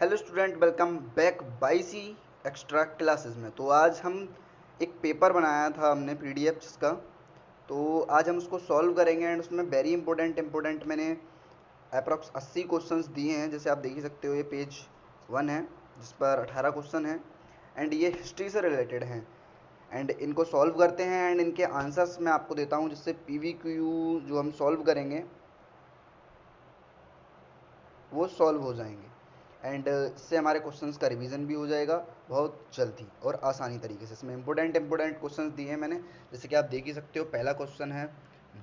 Hello student, welcome back बाईसी extra classes में। तो आज हम एक पेपर बनाया था हमने पीडीएफ जिसका, तो आज हम उसको सॉल्व करेंगे। एंड उसमें वेरी इंपॉर्टेंट मैंने अप्रॉक्स 80 क्वेश्चंस दिए हैं। जैसे आप देख ही सकते हो, ये पेज 1 है जिस पर 18 क्वेश्चन हैं एंड ये हिस्ट्री से रिलेटेड हैं। एंड इनको सॉल्व करते हैं एंड इनके आंसर्स मैं आपको देता हूँ, जिससे पीवीक्यू जो हम सॉल्व करेंगे वो सॉल्व हो जाएंगे। एंड इससे हमारे क्वेश्चंस का रिवीजन भी हो जाएगा बहुत जल्दी और आसानी तरीके से। इसमें इंपॉर्टेंट क्वेश्चंस दिए हैं मैंने, जैसे कि आप देख ही सकते हो। पहला क्वेश्चन है,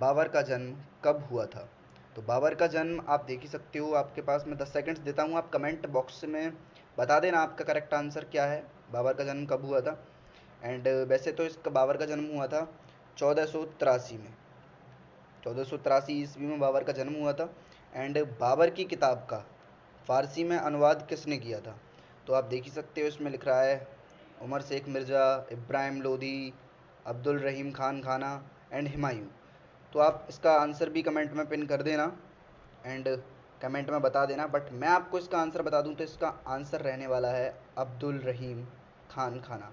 बाबर का जन्म कब हुआ था? तो बाबर का जन्म आप देख ही सकते हो। आपके पास मैं 10 सेकंड्स देता हूँ, आप कमेंट बॉक्स में बता देना आपका करेक्ट आंसर क्या है, बाबर का जन्म कब हुआ था। एंड वैसे तो इसका बाबर का जन्म हुआ था 1483 में, 1483 ईस्वी में बाबर का जन्म हुआ था। एंड बाबर की किताब का फ़ारसी में अनुवाद किसने किया था? तो आप देख ही सकते हो, इसमें लिख रहा है उमर शेख मिर्ज़ा, इब्राहिम लोदी, अब्दुल रहीम खान खाना एंड हुमायूं। तो आप इसका आंसर भी कमेंट में पिन कर देना एंड कमेंट में बता देना। बट मैं आपको इसका आंसर बता दूं तो इसका आंसर रहने वाला है अब्दुल रहीम खान खाना।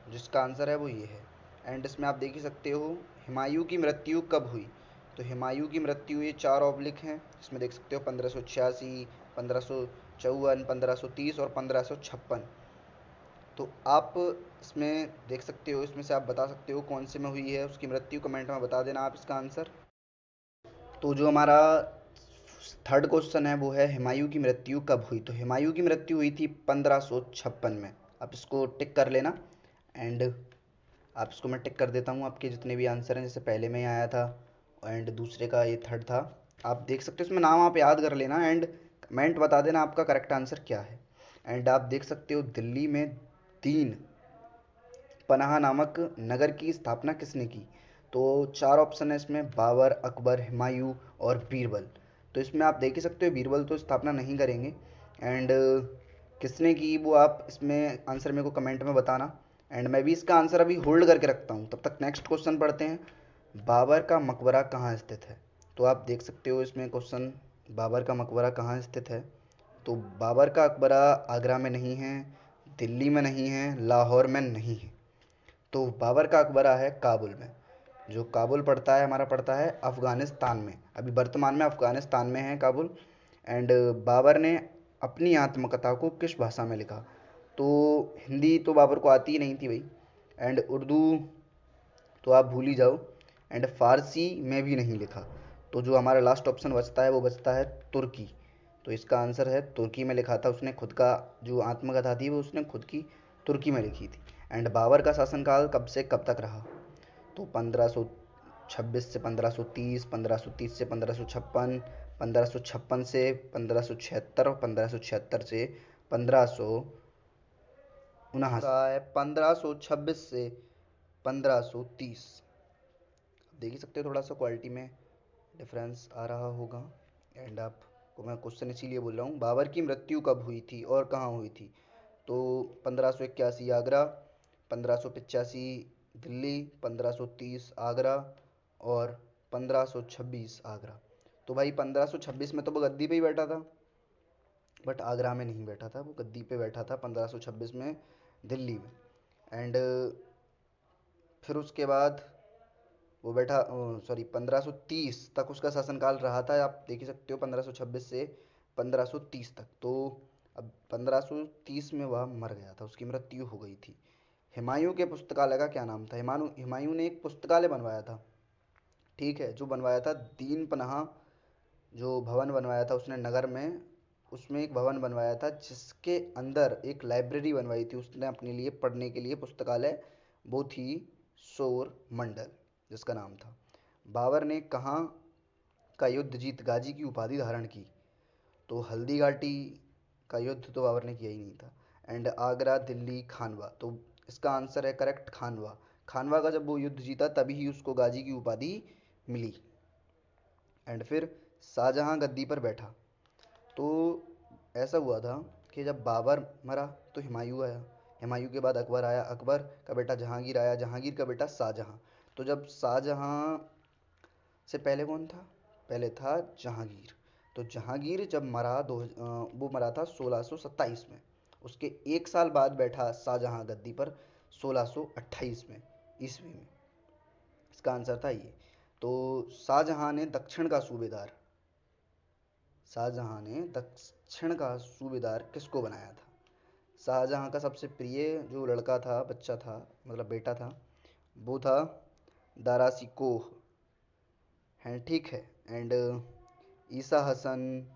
जिसका आंसर है वो ये है। एंड इसमें आप देख ही सकते हो, हुमायूं की मृत्यु कब हुई? तो हुमायूं की मृत्यु, ये 4 ऑब्लिक हैं, इसमें देख सकते हो 1586, 1554, 1530 और 1556। तो आप इसमें देख सकते हो, इसमें से आप बता सकते हो कौन से में हुई है उसकी मृत्यु। कमेंट में बता देना आप इसका आंसर। तो जो हमारा थर्ड क्वेश्चन है वो है, हुमायूं की मृत्यु कब हुई? तो हुमायूं की मृत्यु हुई थी 1556 में। आप इसको टिक कर लेना। एंड आप इसको मैं टिक कर देता हूँ, आपके जितने भी आंसर हैं। जैसे पहले में ही आया था एंड दूसरे का ये थर्ड था। आप देख सकते हो, इसमें नाम आप याद कर लेना एंड कमेंट बता देना आपका करेक्ट आंसर क्या है। एंड आप देख सकते हो, दिल्ली में दीन पनाह नामक नगर की स्थापना किसने की? तो 4 ऑप्शन है इसमें, बाबर, अकबर, हुमायूं और बीरबल। तो इसमें आप देख ही सकते हो, बीरबल तो स्थापना नहीं करेंगे। एंड किसने की वो आप इसमें आंसर मेरे को कमेंट में बताना। एंड मैं भी इसका आंसर अभी होल्ड करके रखता हूँ, तब तक नेक्स्ट क्वेश्चन पढ़ते हैं। बाबर का मकबरा कहाँ स्थित है? तो आप देख सकते हो इसमें क्वेश्चन, बाबर का मकबरा कहाँ स्थित है? तो बाबर का मकबरा आगरा में नहीं है, दिल्ली में नहीं है, लाहौर में नहीं है। तो बाबर का मकबरा है काबुल में, जो काबुल पड़ता है, हमारा पड़ता है अफ़गानिस्तान में। अभी वर्तमान में अफ़गानिस्तान में है काबुल। एंड बाबर ने अपनी आत्मकथा को किस भाषा में लिखा? तो हिंदी तो बाबर को आती ही नहीं थी भाई, एंड उर्दू तो आप भूल ही जाओ, एंड फ़ारसी में भी नहीं लिखा। तो जो हमारा लास्ट ऑप्शन बचता है वो बचता है तुर्की। तो इसका आंसर है तुर्की में लिखा था उसने खुद का, जो आत्मकथा थी वो उसने खुद की तुर्की में लिखी थी। एंड बाबर का शासनकाल कब से कब तक रहा? तो 1526 से 1530, 1530 से 1556, 1556 से 1576 और 1576 से 1559 का है 1526 से 1530। देख ही सकते हो, थोड़ा सा क्वालिटी में डिफरेंस आ रहा होगा। एंड आपको मैं क्वेश्चन इसीलिए बोल रहा हूँ, बाबर की मृत्यु कब हुई थी और कहाँ हुई थी? तो 1581 आगरा, 1585 दिल्ली, 1530 आगरा और 1526 आगरा। तो भाई 1526 में तो वो गद्दी पे ही बैठा था, बट आगरा में नहीं बैठा था, वो गद्दी पे बैठा था 1526 में दिल्ली में। एंड फिर उसके बाद वो बैठा, सॉरी 1530 तक उसका शासनकाल रहा था। आप देख ही सकते हो 1526 से 1530 तक। तो अब 1530 में वह मर गया था, उसकी मृत्यु हो गई थी। हुमायूं के पुस्तकालय का क्या नाम था? हुमायूं हुमायूं ने एक पुस्तकालय बनवाया था, ठीक है, जो बनवाया था दीन पनाह, जो भवन बनवाया था उसने नगर में, उसमें एक भवन बनवाया था जिसके अंदर एक लाइब्रेरी बनवाई थी उसने अपने लिए पढ़ने के लिए, पुस्तकालय। वो थी शोर मंडल जिसका नाम था। बाबर ने कहाँ का युद्ध जीत गाजी की उपाधि धारण की? तो हल्दी घाटी का युद्ध तो बाबर ने किया ही नहीं था। एंड आगरा, दिल्ली, खानवा। तो इसका आंसर है करेक्ट खानवा। खानवा का जब वो युद्ध जीता तभी ही उसको गाजी की उपाधि मिली। एंड फिर शाहजहां गद्दी पर बैठा। तो ऐसा हुआ था कि जब बाबर मरा तो हुमायूं आया, हुमायूं के बाद अकबर आया, अकबर का बेटा जहांगीर आया, जहांगीर का बेटा शाहजहां। तो जब शाहजहां से पहले कौन था? पहले था जहांगीर। तो जहांगीर जब वो मरा था 1627 में। उसके 1 साल बाद बैठा शाहजहां गद्दी पर 1628 में ईस्वी में। इसका आंसर था ये। तो शाहजहां ने दक्षिण का सूबेदार किसको बनाया था? शाहजहां का सबसे प्रिय जो लड़का था, बच्चा था, मतलब बेटा था, वो था दारा सिकोह है, ठीक है। एंड ईसा हसन,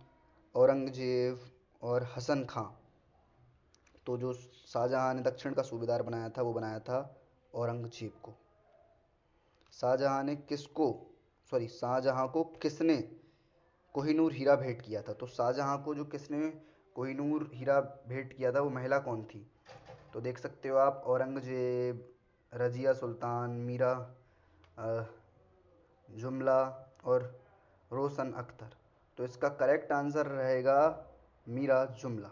औरंगजेब और हसन खां। तो जो शाहजहां ने दक्षिण का सूबेदार बनाया था वो बनाया था औरंगजेब को। शाहजहां को किसने कोहिनूर हीरा भेंट किया था? तो शाहजहां को जो किसने कोहिनूर हीरा भेंट किया था वो महिला कौन थी? तो देख सकते हो आप, औरंगजेब, रजिया सुल्तान, मीरा जुमला और रोशन अख्तर। तो इसका करेक्ट आंसर रहेगा मीरा जुमला,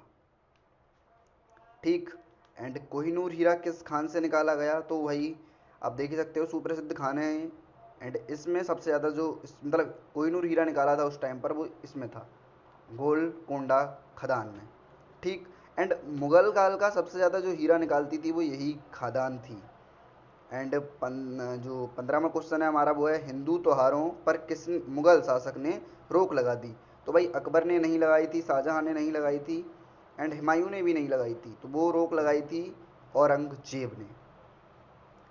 ठीक। एंड कोहिनूर हीरा किस खान से निकाला गया? तो वही आप देख ही सकते हो, सुप्रसिद्ध खान है। एंड इसमें सबसे ज़्यादा जो मतलब कोहिनूर हीरा निकाला था उस टाइम पर, वो इसमें था, गोलकोंडा खदान में, ठीक। एंड मुगल काल का सबसे ज़्यादा जो हीरा निकालती थी वो यही खदान थी। एंड जो 15वां क्वेश्चन है हमारा वो है, हिंदू त्योहारों पर किस मुगल शासक ने रोक लगा दी? तो भाई अकबर ने नहीं लगाई थी, शाहजहां ने नहीं लगाई थी, एंड हुमायूं ने भी नहीं लगाई थी। तो वो रोक लगाई थी औरंगजेब ने।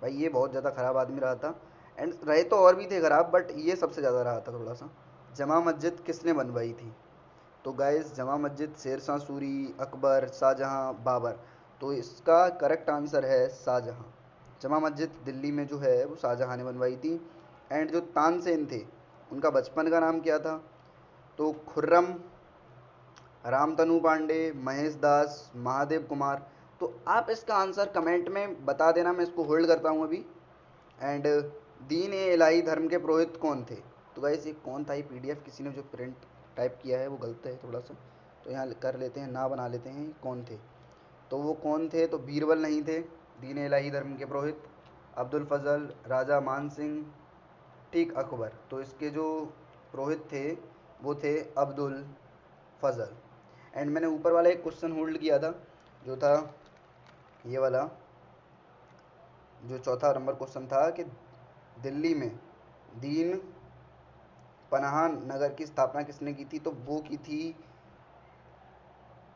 भाई ये बहुत ज़्यादा ख़राब आदमी रहा था। एंड रहे तो और भी थे ख़राब, बट ये सबसे ज़्यादा रहा था थोड़ा सा। जमा मस्जिद किसने बनवाई थी? तो गाइस जमा मस्जिद शेर शाह सूरी, अकबर, शाहजहां, बाबर। तो इसका करेक्ट आंसर है शाहजहां। जमा मस्जिद दिल्ली में जो है वो शाहजहां ने बनवाई थी। एंड जो तानसेन थे उनका बचपन का नाम क्या था? तो खुर्रम, रामतनु पांडे, महेश दास, महादेव कुमार। तो आप इसका आंसर कमेंट में बता देना, मैं इसको होल्ड करता हूँ अभी। एंड दीन ए इलाही धर्म के पुरोहित कौन थे? तो गाइस ये कौन था, ये पीडीएफ किसी ने जो प्रिंट टाइप किया है वो गलत है थोड़ा सा, तो यहाँ कर लेते हैं, ना बना लेते हैं कौन थे। तो वो कौन थे? तो बीरबल नहीं थे दीन ए इलाही धर्म के पुरोहित, अब्दुल फजल, राजा मान सिंह, ठीक, अकबर। तो इसके जो पुरोहित थे वो थे अब्दुल फजल। एंड मैंने ऊपर वाला एक क्वेश्चन होल्ड किया था, जो था ये वाला, जो चौथा नंबर क्वेश्चन था कि दिल्ली में दीन पनाह नगर की स्थापना किसने की थी? तो वो की थी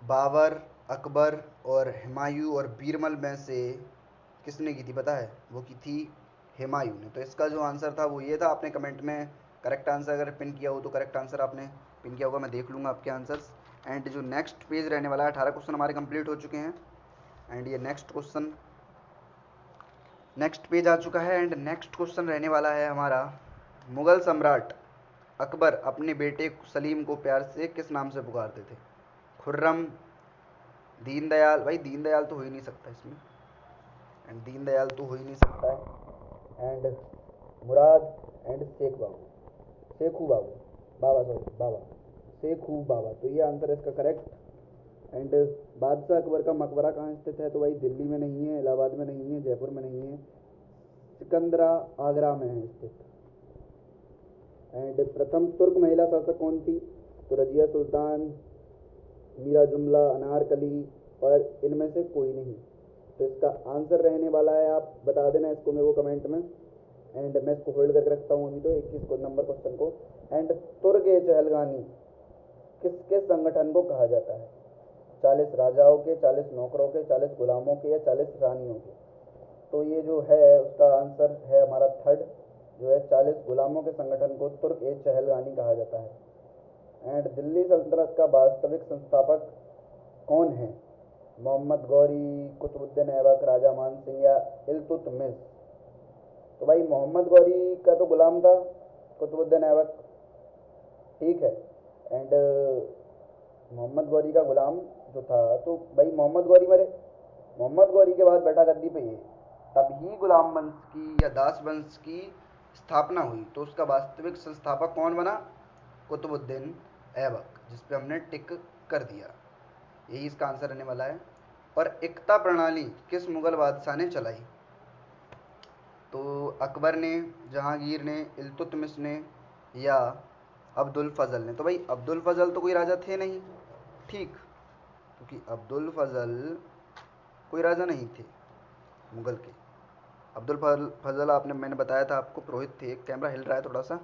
बाबर, अकबर और हुमायूं और बीरबल में से किसने की थी पता है? वो की थी हुमायूं ने। तो इसका जो आंसर था वो ये था। आपने कमेंट में करेक्ट आंसर अगर पिन किया हो तो करेक्ट आंसर आपने पिन किया होगा, मैं देख लूँगा आपके आंसर्स। एंड जो नेक्स्ट पेज रहने वाला है, 18 क्वेश्चन हमारे कंप्लीट हो चुके हैं। एंड ये नेक्स्ट पेज आ चुका है। एंड नेक्स्ट क्वेश्चन रहने वाला है हमारा, मुगल सम्राट अकबर अपने बेटे सलीम को प्यार से किस नाम से पुकारते थे? खुर्रम, दीनदयाल, भाई दीनदयाल तो हो ही नहीं सकता इसमें, एंड दीनदयाल तो हो ही नहीं सकता है। And Murad, and Shekhu babu, baba, sorry baba, Shekhu baba. तो ये आंसर है इसका करेक्ट। एंड बादशाह अकबर का मकबरा कहाँ स्थित है? तो भाई दिल्ली में नहीं है, इलाहाबाद में नहीं है, जयपुर में नहीं है, सिकंदरा आगरा में है स्थित। एंड प्रथम तुर्क महिला शासक कौन थी? तो रजिया सुल्तान, मीरा जुमला, अनारकली और इनमें से कोई नहीं। तो इसका आंसर रहने वाला है, आप बता देना इसको मेरे को कमेंट में। एंड मैं इसको होल्ड करके रखता हूँ अभी तो 21 नंबर क्वेश्चन को। एंड तुर्क ए चहलगानी किसके संगठन को कहा जाता है? 40 राजाओं के, 40 नौकरों के, 40 गुलामों के या 40 रानियों के? तो ये जो है उसका आंसर है हमारा थर्ड, जो है 40 गुलामों के संगठन को तुर्क ए चहलगानी कहा जाता है। एंड दिल्ली सल्तनत का वास्तविक संस्थापक कौन है? मोहम्मद गौरी, कुतुबुद्दीन ऐबक, राजा मान सिंह या इल्तुतमिश? तो भाई मोहम्मद गौरी का तो गुलाम था कुतुबुद्दीन ऐबक, ठीक है। एंड मोहम्मद गौरी का गुलाम जो था, तो भाई मोहम्मद गौरी मरे, मोहम्मद गौरी के बाद बैठा गद्दी पे ये, तब ही गुलाम वंश की या दास वंश की स्थापना हुई। तो उसका वास्तविक संस्थापक कौन बना? कुतुबुद्दीन ऐबक, जिस पे हमने टिक कर दिया। यही इसका आंसर रहने वाला है। और एकता प्रणाली किस मुगल बादशाह ने चलाई? तो अकबर ने, जहांगीर ने, इल्तुतमिश ने या अब्दुल फजल ने। तो भाई अब्दुल फजल तो कोई राजा थे नहीं, ठीक, क्योंकि अब्दुल फजल कोई राजा नहीं थे मुगल के। अब्दुल फजल आपने, मैंने बताया था आपको, पुरोहित थे। कैमरा हिल रहा है थोड़ा सा।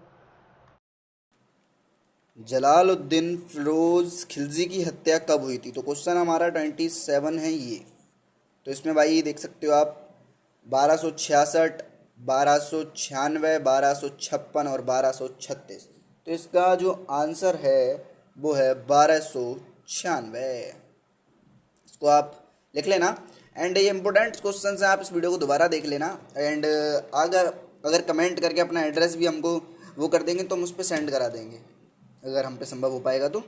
जलालुद्दीन फिरोज खिलजी की हत्या कब हुई थी? तो क्वेश्चन हमारा 27 है ये। तो इसमें भाई देख सकते हो आप, 1266, 1296, 1256 और 1236। तो इसका जो आंसर है वो है 1296। इसको आप लिख लेना। एंड ये इंपॉर्टेंट क्वेश्चन हैं, आप इस वीडियो को दोबारा देख लेना। एंड अगर अगर कमेंट करके अपना एड्रेस भी हमको वो कर देंगे तो हम उस पर सेंड करा देंगे, अगर हम पे संभव हो पाएगा तो।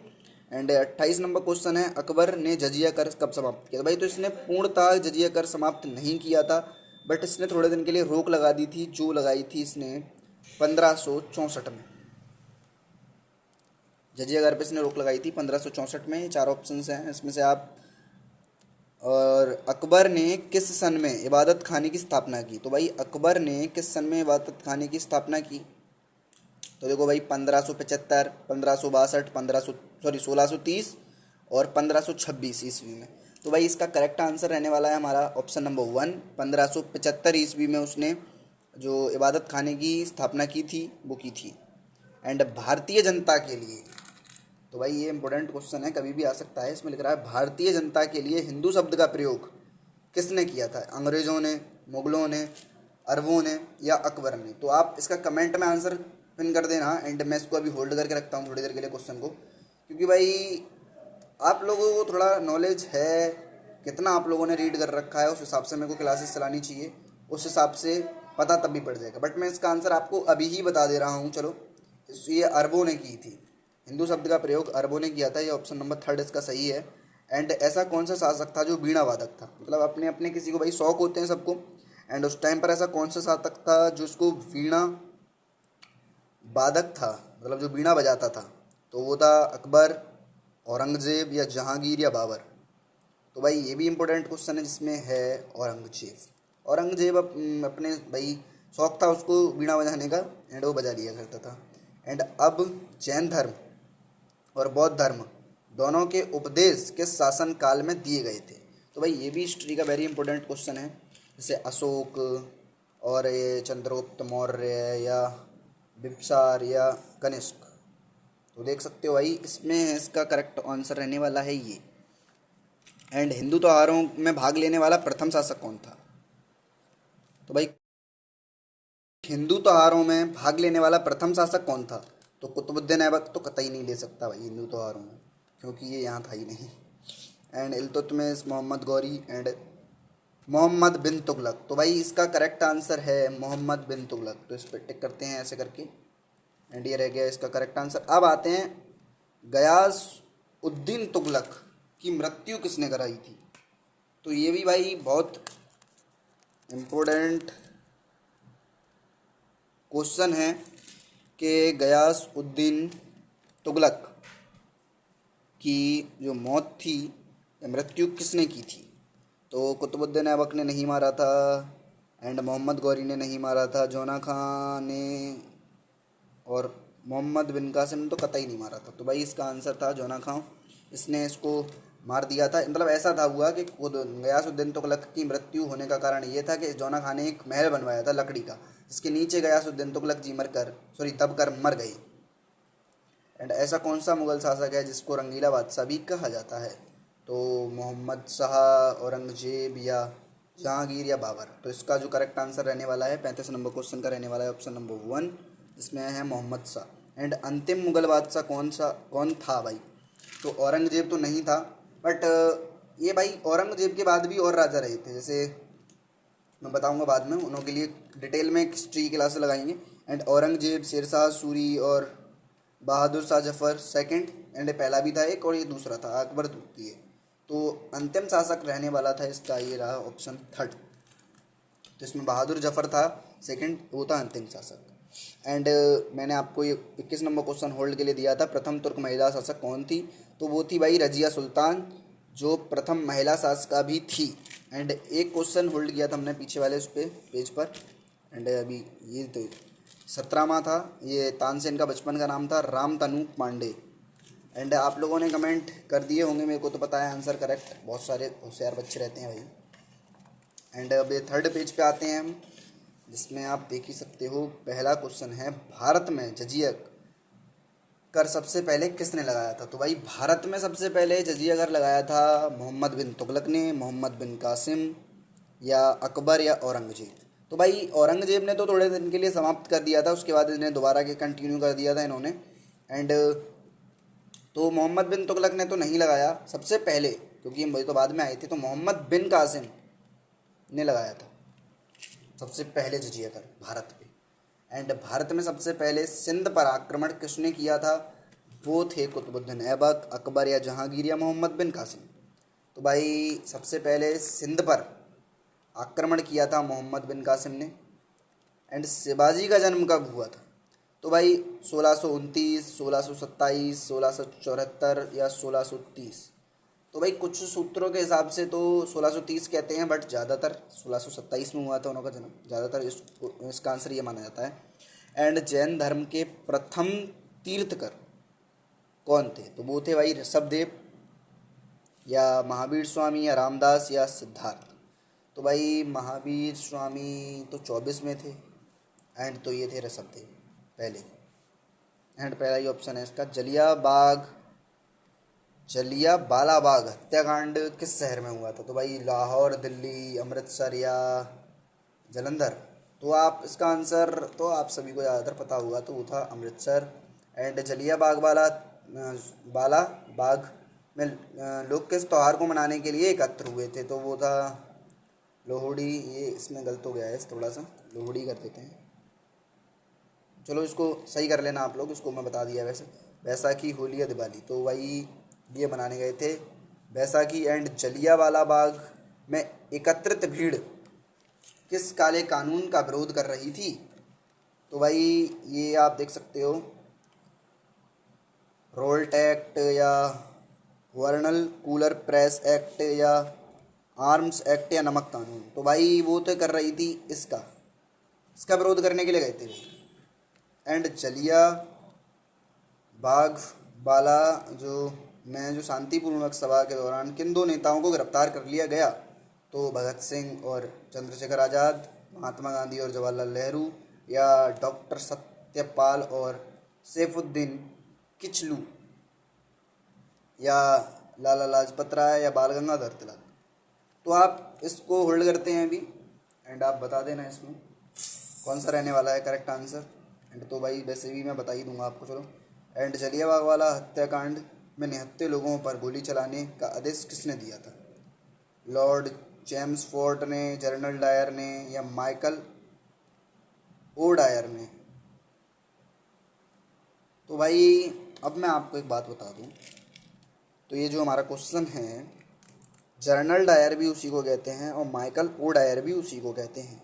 एंड 28 नंबर क्वेश्चन है, अकबर ने जजिया कर कब समाप्त किया? तो भाई तो इसने पूर्णतः जजिया कर समाप्त नहीं किया था, बट इसने थोड़े दिन के लिए रोक लगा दी थी, जो लगाई थी इसने 1564 में। जजिया कर पे इसने रोक लगाई थी 1564 में। ये चार ऑप्शन हैं, इसमें से आप। और अकबर ने किस सन में इबादत खाने की स्थापना की? तो भाई अकबर ने किस सन में इबादत खाने की स्थापना की? तो देखो भाई 1575, 1562, 1630 और 1526 ईस्वी में। तो भाई इसका करेक्ट आंसर रहने वाला है हमारा ऑप्शन नंबर 1। 1575 ईस्वी में उसने जो इबादत खाने की स्थापना की थी वो की थी। एंड भारतीय जनता के लिए, तो भाई ये इंपॉर्टेंट क्वेश्चन है, कभी भी आ सकता है। इसमें लिख रहा है भारतीय जनता के लिए हिंदू शब्द का प्रयोग किसने किया था? अंग्रेजों ने, मुगलों ने, अरबों ने या अकबर ने? तो आप इसका कमेंट में आंसर पिन कर देना। एंड मैं इसको अभी होल्ड करके रखता हूँ थोड़ी देर के लिए क्वेश्चन को, क्योंकि भाई आप लोगों को थोड़ा नॉलेज है, कितना आप लोगों ने रीड कर रखा है उस हिसाब से मेरे को क्लासेस चलानी चाहिए, उस हिसाब से पता तब भी पड़ जाएगा। बट मैं इसका आंसर आपको अभी ही बता दे रहा हूँ। चलो, ये अरबों ने की थी, हिंदू शब्द का प्रयोग अरबों ने किया था। ये ऑप्शन नंबर 3 इसका सही है। एंड ऐसा कौन सा शासक था जो बीणा वादक था? मतलब अपने अपने किसी को भाई शौक होते हैं सबको, एंड उस टाइम पर ऐसा कौन सा शासक था जो उसको वीणा वादक था, मतलब जो बीणा बजाता था? तो वो था अकबर, औरंगजेब या जहांगीर या बाबर? तो भाई ये भी इंपॉर्टेंट क्वेश्चन है, जिसमें है औरंगजेब। औरंगजेब अपने भाई शौक था उसको बीणा बजाने का, एंड वो बजा लिया करता था। एंड अब जैन धर्म और बौद्ध धर्म दोनों के उपदेश किस शासन काल में दिए गए थे? तो भाई ये भी हिस्ट्री का वेरी इंपॉर्टेंट क्वेश्चन है। जैसे अशोक और ये चंद्रगुप्त मौर्य या बिम्बिसार या कनिष्क। तो देख सकते हो भाई, इसमें इसका करेक्ट आंसर रहने वाला है ये। एंड हिंदू त्योहारों में भाग लेने वाला प्रथम शासक कौन था? तो भाई हिंदू त्योहारों में भाग लेने वाला प्रथम शासक कौन था? तो कुतुबुद्दीन ऐबक तो कतई नहीं ले सकता भाई हिंदू त्योहारों में, क्योंकि ये यहाँ था ही नहीं। एंड इल्तुतमिश, मोहम्मद गौरी एंड मोहम्मद बिन तुगलक। तो भाई इसका करेक्ट आंसर है मोहम्मद बिन तुगलक। तो इस पर टिक करते हैं ऐसे करके। एंड ये रह गया इसका करेक्ट आंसर। अब आते हैं, गयास उद्दीन तुगलक की मृत्यु किसने कराई थी? तो ये भी भाई बहुत इम्पोर्टेंट क्वेश्चन है कि गयास उद्दीन तुगलक की जो मौत थी, मृत्यु किसने की थी? तो कुतुबुद्दीन ऐबक ने नहीं मारा था, एंड मोहम्मद गौरी ने नहीं मारा था, जोना खां ने और मोहम्मद बिन कासिम ने तो कतई नहीं मारा था। तो भाई इसका आंसर था जोना खां, इसने इसको मार दिया था। मतलब ऐसा था हुआ कि खुद गयासुद्दीन तुगलक की मृत्यु होने का कारण ये था कि जोना खां ने एक महल बनवाया था लकड़ी का, जिसके नीचे गयासुद्दीन तुगलक जी दब कर मर गई। एंड ऐसा कौन सा मुगल शासक है जिसको रंगीला बादशाह भी कहा जाता है? तो मोहम्मद शाह, औरंगजेब या जहांगीर या बाबर? तो इसका जो करेक्ट आंसर रहने वाला है 35 नंबर क्वेश्चन का रहने वाला है ऑप्शन नंबर 1, जिसमें है मोहम्मद शाह। एंड अंतिम मुगल बादशाह कौन था भाई? तो औरंगजेब तो नहीं था, बट ये भाई औरंगजेब के बाद भी और राजा रहे थे, जैसे मैं बताऊंगा बाद में, उन्हों के लिए डिटेल में एक हिस्ट्री की क्लास लगाएंगे। एंड औरंगजेब, शेरशाह सूरी और बहादुर शाह जफर सेकंड, एंड पहला भी था एक और ये दूसरा था अकबर द्वितीय। तो अंतिम शासक रहने वाला था इसका ये रहा ऑप्शन 3। तो इसमें बहादुर जफर था सेकंड, वो था अंतिम शासक। एंड मैंने आपको ये 21 नंबर क्वेश्चन होल्ड के लिए दिया था, प्रथम तुर्क महिला शासक कौन थी? तो वो थी भाई रजिया सुल्तान, जो प्रथम महिला शासका भी थी। एंड एक क्वेश्चन होल्ड किया था हमने पीछे वाले उस पर पेज पर। एंड अभी ये तो 17वां था। ये तानसेन का बचपन का नाम था रामतनु पांडे। एंड आप लोगों ने कमेंट कर दिए होंगे, मेरे को तो पता है आंसर करेक्ट, बहुत सारे होशियार बच्चे रहते हैं भाई। एंड अब ये थर्ड पेज पे आते हैं हम, जिसमें आप देख ही सकते हो पहला क्वेश्चन है, भारत में जजिया कर सबसे पहले किसने लगाया था? तो भाई भारत में सबसे पहले जजिया कर लगाया था मोहम्मद बिन तुगलक ने, मोहम्मद बिन कासिम, या अकबर, या औरंगजेब। तो भाई औरंगजेब ने तो थोड़े दिन के लिए समाप्त कर दिया था, उसके बाद इन्हें दोबारा के कंटिन्यू कर दिया था इन्होंने। एंड तो मोहम्मद बिन तुगलक ने तो नहीं लगाया सबसे पहले, क्योंकि वही तो बाद में आए थे। तो मोहम्मद बिन कासिम ने लगाया था सबसे पहले जजिया कर भारत पे। एंड भारत में सबसे पहले सिंध पर आक्रमण किसने किया था? वो थे कुतुबुद्दीन ऐबक, अकबर, या जहांगीर, या मोहम्मद बिन कासिम। तो भाई सबसे पहले सिंध पर आक्रमण किया था मोहम्मद बिन कासिम ने। एंड शिवाजी का जन्म कब हुआ था? तो भाई 1629, 1627, 1674, या 1630। तो भाई कुछ सूत्रों के हिसाब से तो 1630 कहते हैं, बट ज़्यादातर 1627 में हुआ था उनका जन्म, ज़्यादातर इसका आंसर ये माना जाता है। एंड जैन धर्म के प्रथम तीर्थकर कौन थे? तो वो थे भाई ऋषभदेव, या महावीर स्वामी, या रामदास, या सिद्धार्थ। तो भाई महावीर स्वामी तो 24 में थे, एंड तो ये थे ऋषभदेव पहले। एंड पहला ही ऑप्शन है इसका। जलिया बाग हत्याकांड किस शहर में हुआ था? तो भाई लाहौर, दिल्ली, अमृतसर, या जलंधर। तो आप इसका आंसर तो आप सभी को ज़्यादातर पता होगा, तो वो था अमृतसर। एंड जलिया बाला बाग में लोग किस त्यौहार को मनाने के लिए एकत्र हुए थे? तो वो था लोहड़ी। ये इसमें गलत हो गया है थोड़ा सा, लोहड़ी कर देते हैं, चलो इसको सही कर लेना आप लोग, इसको मैं बता दिया वैसे। बैसाखी, होली, या दिवाली। तो भाई ये मनाने गए थे बैसाखी। एंड जलियांवाला बाग में एकत्रित भीड़ किस काले कानून का विरोध कर रही थी? तो भाई ये आप देख सकते हो, रोल्ट एक्ट, या वर्नल कूलर प्रेस एक्ट, या आर्म्स एक्ट, या नमक कानून। तो भाई वो तो कर रही थी इसका विरोध करने के लिए गए थे। एंड जलिया बाग वाला जो शांतिपूर्वक सभा के दौरान किन दो नेताओं को गिरफ्तार कर लिया गया? तो भगत सिंह और चंद्रशेखर आज़ाद, महात्मा गांधी और जवाहरलाल नेहरू, या डॉक्टर सत्यपाल और सैफुद्दीन किचलू, या लाला लाजपत राय, या बाल गंगाधर तिलक। तो आप इसको होल्ड करते हैं अभी, एंड आप बता देना इसमें कौन सा रहने वाला है करेक्ट आंसर। एंड तो भाई वैसे भी मैं बता ही दूंगा आपको, चलो। एंड जलियांवाला हत्याकांड में निहत्थे लोगों पर गोली चलाने का आदेश किसने दिया था? लॉर्ड चेम्सफोर्ड ने, जनरल डायर ने, या माइकल ओ डायर ने। तो भाई अब मैं आपको एक बात बता दूं, तो ये जो हमारा क्वेश्चन है, जनरल डायर भी उसी को कहते हैं और माइकल ओ डायर भी उसी को कहते हैं।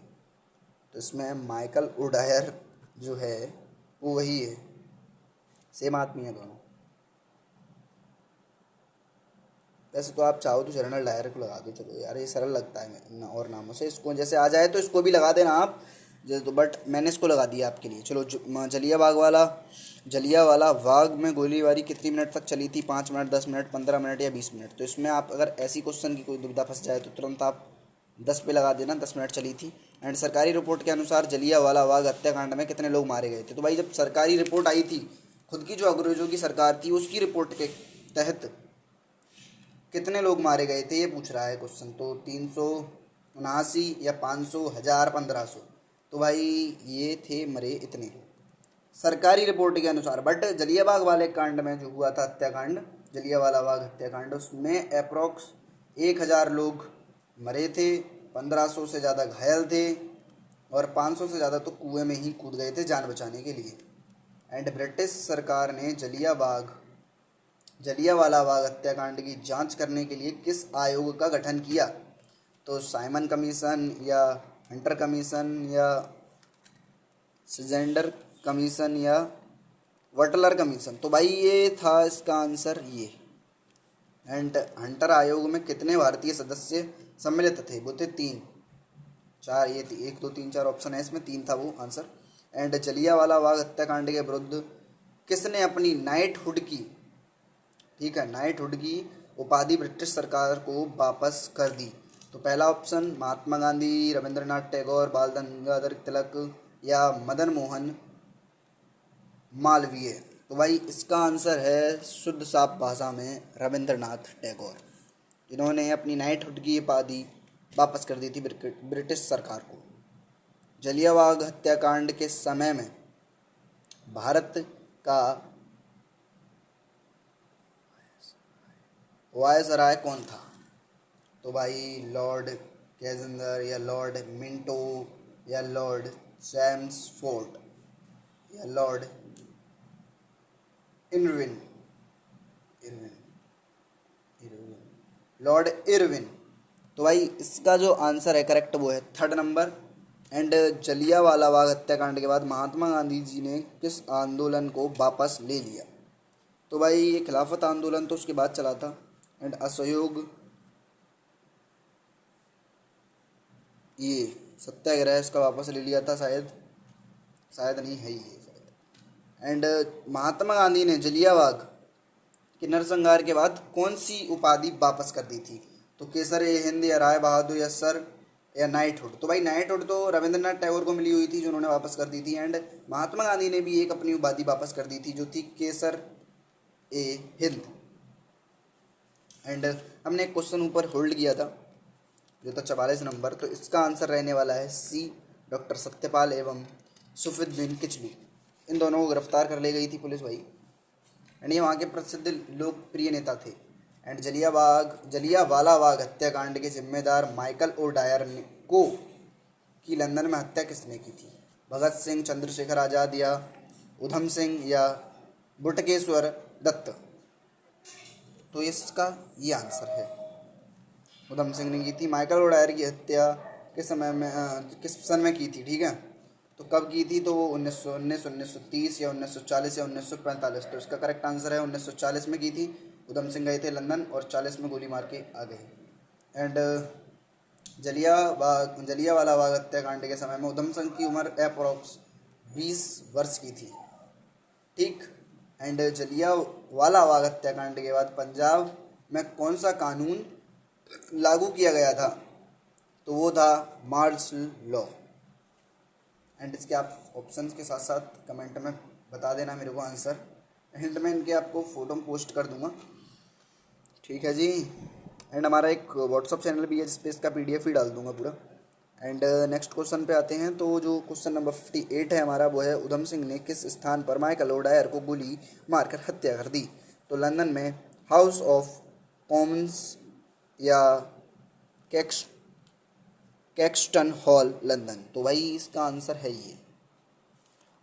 तो इसमें माइकल ओ डायर जो है वो वही है, सेम आदमी है दोनों। वैसे तो आप चाहो तो जनरल डायर को लगा दो, चलो यार ये सरल लगता है और नामों से, इसको जैसे आ जाए तो इसको भी लगा देना आप जैसे, तो बट मैंने इसको लगा दिया आपके लिए। चलो जलियांवाला बाग में गोलीबारी कितनी मिनट तक चली थी? 5 मिनट, 10 मिनट, 15 मिनट, या 20 मिनट। तो इसमें आप अगर ऐसी क्वेश्चन की कोई दुविधा फंस जाए तो तुरंत आप 10 पे लगा देना, 10 मिनट चली थी। एंड सरकारी रिपोर्ट के अनुसार जलियांवाला बाग हत्याकांड में कितने लोग मारे गए थे? तो भाई जब सरकारी रिपोर्ट आई थी, खुद की जो अंग्रेजों की सरकार थी उसकी रिपोर्ट के तहत कितने लोग मारे गए थे, ये पूछ रहा है क्वेश्चन। तो 379, या 500, 1000, 1500। तो भाई ये थे मरे इतने लोग सरकारी रिपोर्ट के अनुसार। बट जलियांवाला वाले कांड में जो हुआ था हत्याकांड, जलियांवाला बाग हत्याकांड, उसमें अप्रोक्स 1000 लोग मरे थे, 1500 से ज़्यादा घायल थे, और 500 से ज़्यादा तो कुएं में ही कूद गए थे जान बचाने के लिए। एंड ब्रिटिश सरकार ने जलियांवाला बाग हत्याकांड की जांच करने के लिए किस आयोग का गठन किया? तो साइमन कमीशन, या हंटर कमीशन, या सिजेंडर कमीशन, या वटलर कमीशन। तो भाई ये था इसका आंसर ये। एंड हंटर आयोग में कितने भारतीय सदस्य सम्मिलित थे? वो थे 3, 4, ये 1, 2, 3, 4 ऑप्शन है इसमें, 3 था वो आंसर। एंड जलियांवाला बाग हत्याकांड के विरुद्ध किसने अपनी नाइटहुड की, ठीक है, नाइटहुड की उपाधि ब्रिटिश सरकार को वापस कर दी? तो पहला ऑप्शन महात्मा गांधी, रविंद्रनाथ टैगोर, बाल गंगाधर तिलक या मदन मोहन मालवीय। तो भाई इसका आंसर है शुद्ध साफ भाषा में रविंद्रनाथ टैगोर। इन्होंने अपनी नाइटहुड की उपाधि वापस कर दी थी ब्रिटिश सरकार को। जलियांवाला हत्याकांड के समय में भारत का वायसराय कौन था? तो भाई लॉर्ड कैजेंजर या लॉर्ड मिंटो या लॉर्ड चैम्सफोर्ड या Lord Irwin Irwin Irwin Lord Irwin. तो भाई इसका जो आंसर है करेक्ट वो है third number. And Jallianwala Bagh हत्याकांड के बाद महात्मा गांधी जी ने किस आंदोलन को वापस ले लिया? तो भाई ये खिलाफत आंदोलन तो उसके बाद चला था। एंड असहयोग, ये सत्याग्रह इसका वापस ले लिया था शायद, शायद नहीं है ये शायद। एंड महात्मा गांधी ने जलियांवाला के नरसंहार के बाद कौन सी उपाधि वापस कर दी थी? तो केसर ए हिंद या राय बहादुर या सर या नाइटहुड? तो भाई नाइटहुड तो रविंद्रनाथ टैगोर को मिली हुई थी जो उन्होंने वापस कर दी थी। एंड महात्मा गांधी ने भी एक अपनी उपाधि वापस कर दी थी जो थी केसर ए हिंद। एंड हमने एक क्वेश्चन ऊपर होल्ड किया था जो था 44 नंबर, तो इसका आंसर रहने वाला है सी, डॉक्टर सत्यपाल एवं सुफीउद्दीन किचलू। इन दोनों को गिरफ्तार कर ले गई थी पुलिस भाई। एंड ये वहाँ के प्रसिद्ध लोकप्रिय नेता थे। एंड जलियांवाला बाग हत्याकांड के जिम्मेदार माइकल ओ डायर को की लंदन में हत्या किसने की थी? भगत सिंह, चंद्रशेखर आज़ाद या उधम सिंह या बटुकेश्वर दत्त? तो इसका ये आंसर है उधम सिंह ने की थी। माइकल ओ डायर की हत्या किस समय में किस सन में की थी, ठीक है, तो कब की थी? तो वो 1919, 1930 या 1940 या 1945। तो इसका करेक्ट आंसर है 1940 में की थी। उधम सिंह गए थे लंदन और 40 में गोली मार के आ गए। एंड जलियांवाला बाग हत्याकांड के समय में उधम सिंह की उम्र अप्रॉक्स 20 वर्ष की थी, ठीक। एंड जलियांवाला बाग हत्याकांड के बाद पंजाब में कौन सा कानून लागू किया गया था? तो वो था मार्शल लॉ। एंड इसके आप ऑप्शंस के साथ साथ कमेंट में बता देना मेरे को आंसर। एंड मैं इनके आपको फ़ोटो पोस्ट कर दूंगा, ठीक है जी। एंड हमारा एक व्हाट्सअप चैनल भी है जिस पे इसका PDF ही डाल दूंगा पूरा। एंड नेक्स्ट क्वेश्चन पे आते हैं। तो जो क्वेश्चन नंबर 58 है हमारा वो है उधम सिंह ने किस स्थान पर माइकल ओ डायर को गोली मारकर हत्या कर दी? तो लंदन में हाउस ऑफ कॉमन्स या कैक्सटन हॉल लंदन? तो भाई इसका आंसर है ये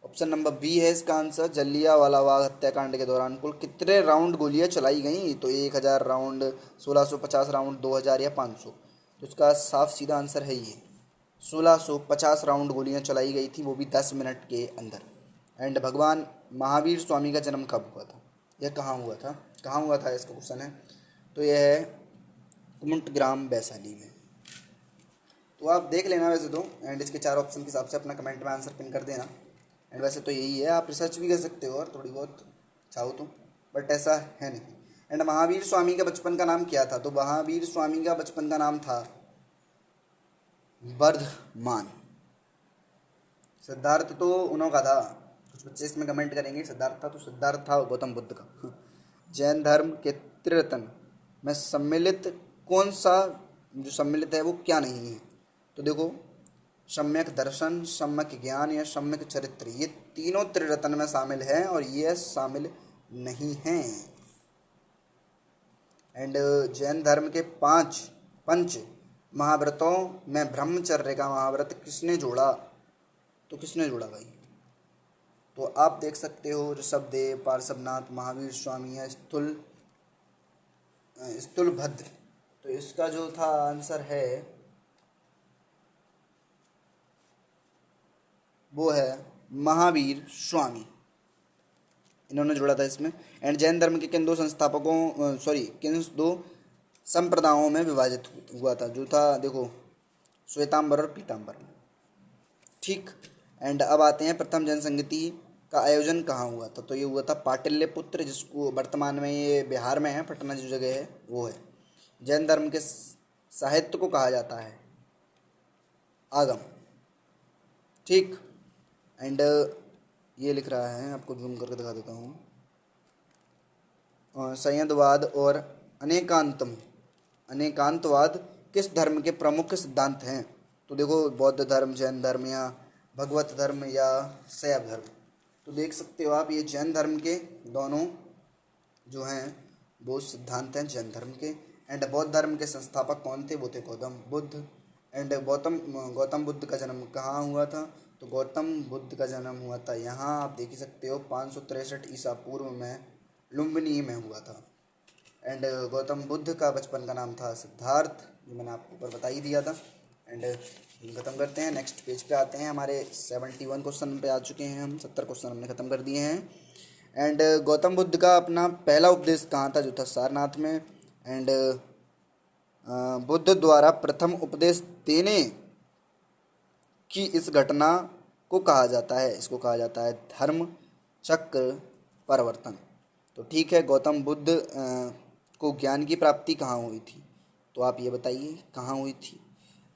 ऑप्शन नंबर बी है इसका आंसर। जलियांवाला बाग हत्याकांड के दौरान कुल कितने राउंड गोलियां चलाई गई? तो 1000 राउंड, 1650 राउंड, 2000 या 500? तो इसका साफ सीधा आंसर है ये 1650 राउंड गोलियां चलाई गई थी, वो भी 10 मिनट के अंदर। एंड भगवान महावीर स्वामी का जन्म कब हुआ था? यह कहाँ हुआ था? कहाँ हुआ था इसका क्वेश्चन है। तो यह है कुमुंटग्राम वैशाली में। तो आप देख लेना वैसे तो। एंड इसके 4 ऑप्शन के हिसाब से अपना कमेंट में आंसर पिन कर देना। एंड वैसे तो यही है, आप रिसर्च भी कर सकते हो और थोड़ी बहुत चाहो तो, बट ऐसा है नहीं। एंड महावीर स्वामी का बचपन का नाम क्या था? तो महावीर स्वामी का बचपन का नाम था वर्धमान। सिद्धार्थ तो उन्हों का था, कुछ बच्चे इसमें कमेंट करेंगे सिद्धार्थ था, तो सिद्धार्थ था गौतम बुद्ध का। जैन धर्म के त्रिरत्न में सम्मिलित कौन सा जो सम्मिलित है वो क्या नहीं है? तो देखो, सम्यक दर्शन, सम्यक ज्ञान या सम्यक चरित्र, ये तीनों त्रिरत्न में शामिल हैं और ये शामिल नहीं हैं। एंड जैन धर्म के 5 पंच महाव्रतों में ब्रह्मचर्य का महाव्रत किसने जोड़ा? तो किसने जोड़ा भाई? तो आप देख सकते हो ऋषभदेव, पार्श्वनाथ, महावीर स्वामी या स्थूलभद्र। तो इसका जो था आंसर है वो है महावीर स्वामी, इन्होंने जोड़ा था इसमें। एंड जैन धर्म के किन 2 संस्थापकों किन 2 संप्रदायों में विभाजित हुआ था? जो था देखो, श्वेतांबर और पीतांबर, ठीक। एंड अब आते हैं प्रथम जनसंगति का आयोजन कहाँ हुआ था। तो ये हुआ था पाटलिपुत्र, जिसको वर्तमान में ये बिहार में है, पटना जो जगह है वो है। जैन धर्म के साहित्य को कहा जाता है आगम। ठीक। एंड ये लिख रहा है, आपको जूम करके दिखा देता हूँ। संयदवाद और अनेकांतवाद किस धर्म के प्रमुख सिद्धांत हैं। तो देखो, बौद्ध धर्म, जैन धर्म या भगवत धर्म या शैव धर्म। तो देख सकते हो आप, ये जैन धर्म के दोनों जो हैं वो सिद्धांत हैं जैन धर्म के। एंड बौद्ध धर्म के संस्थापक कौन थे, वो थे गौतम बुद्ध। एंड गौतम बुद्ध का जन्म कहाँ हुआ था। तो गौतम बुद्ध का जन्म हुआ था यहाँ, आप देख ही सकते हो, 563 ईसा पूर्व में लुम्बिनी में हुआ था। एंड गौतम बुद्ध का बचपन का नाम था सिद्धार्थ, जो मैंने आपको ऊपर बता ही दिया था। एंड ख़त्म करते हैं, नेक्स्ट पेज पे आते हैं। हमारे 71 क्वेश्चन पे आ चुके हैं हम, 70 क्वेश्चन हमने ख़त्म कर दिए हैं। एंड गौतम बुद्ध का अपना पहला उपदेश कहाँ था, जो था सारनाथ में। एंड बुद्ध द्वारा प्रथम उपदेश देने की इस घटना को कहा जाता है, इसको कहा जाता है धर्म चक्र परिवर्तन। तो ठीक है, गौतम बुद्ध को ज्ञान की प्राप्ति कहाँ हुई थी, तो आप ये बताइए कहाँ हुई थी।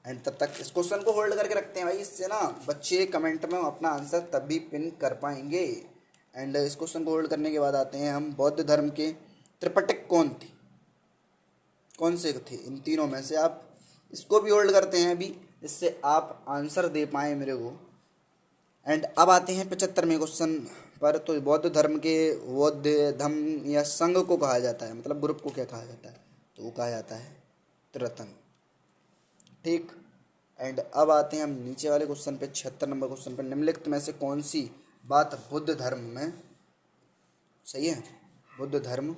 एंड तब तक इस क्वेश्चन को होल्ड करके रखते हैं भाई, इससे ना बच्चे कमेंट में अपना आंसर तब भी पिन कर पाएंगे। एंड इस क्वेश्चन को होल्ड करने के बाद आते हैं हम, बौद्ध धर्म के त्रिपिटक कौन से थे इन तीनों में से। आप इसको भी होल्ड करते हैं अभी, इससे आप आंसर दे पाएँ मेरे को। एंड अब आते हैं 75वें क्वेश्चन पर। तो बौद्ध धर्म के बौद्ध धर्म या संघ को कहा जाता है, मतलब ग्रुप को क्या कहा जाता है, तो वो कहा जाता है त्रिरत्न। ठीक। एंड अब आते हैं हम नीचे वाले क्वेश्चन पे, 76 नंबर क्वेश्चन पे। निम्नलिखित में से कौन सी बात बुद्ध धर्म में सही है। बुद्ध धर्म,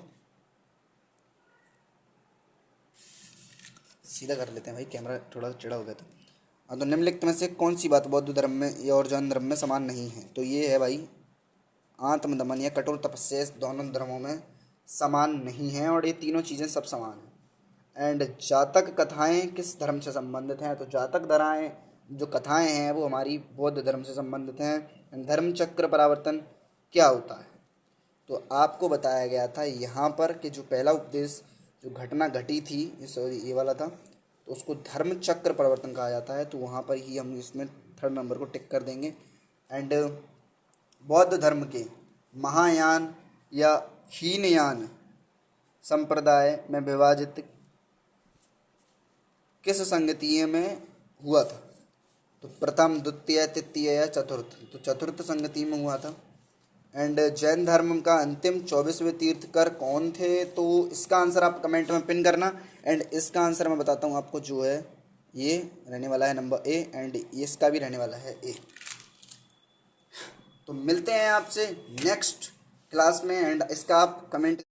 सीधा कर लेते हैं भाई, कैमरा थोड़ा टेढ़ा हो गया था। हाँ, तो निम्नलिखित में से कौन सी बात बौद्ध धर्म में या और जैन धर्म में समान नहीं है। तो ये है भाई, आत्मदमन या कठोर तपस्या दोनों धर्मों में समान नहीं है, और ये तीनों चीज़ें सब समान हैं। एंड जातक कथाएं किस धर्म से संबंधित हैं। तो जातक धराएं जो कथाएं हैं वो हमारी बौद्ध धर्म से संबंधित हैं। धर्म चक्र परिवर्तन क्या होता है, तो आपको बताया गया था यहाँ पर कि जो पहला उपदेश जो घटना घटी थी, सॉरी ये वाला था, तो उसको धर्म चक्र परिवर्तन कहा जाता है। तो वहाँ पर ही हम इसमें 3rd नंबर को टिक कर देंगे। एंड बौद्ध धर्म के महायान या हीनयान संप्रदाय में विभाजित किस संगति में हुआ था। तो प्रथम, द्वितीय, तृतीय या चतुर्थ। तो चतुर्थ संगति में हुआ था। एंड जैन धर्म का अंतिम 24वें तीर्थकर कौन थे, तो इसका आंसर आप कमेंट में पिन करना। एंड इसका आंसर मैं बताता हूँ आपको, जो है ये रहने वाला है नंबर ए, एंड इसका भी रहने वाला है ए। तो मिलते हैं आपसे नेक्स्ट क्लास में, एंड इसका आप कमेंट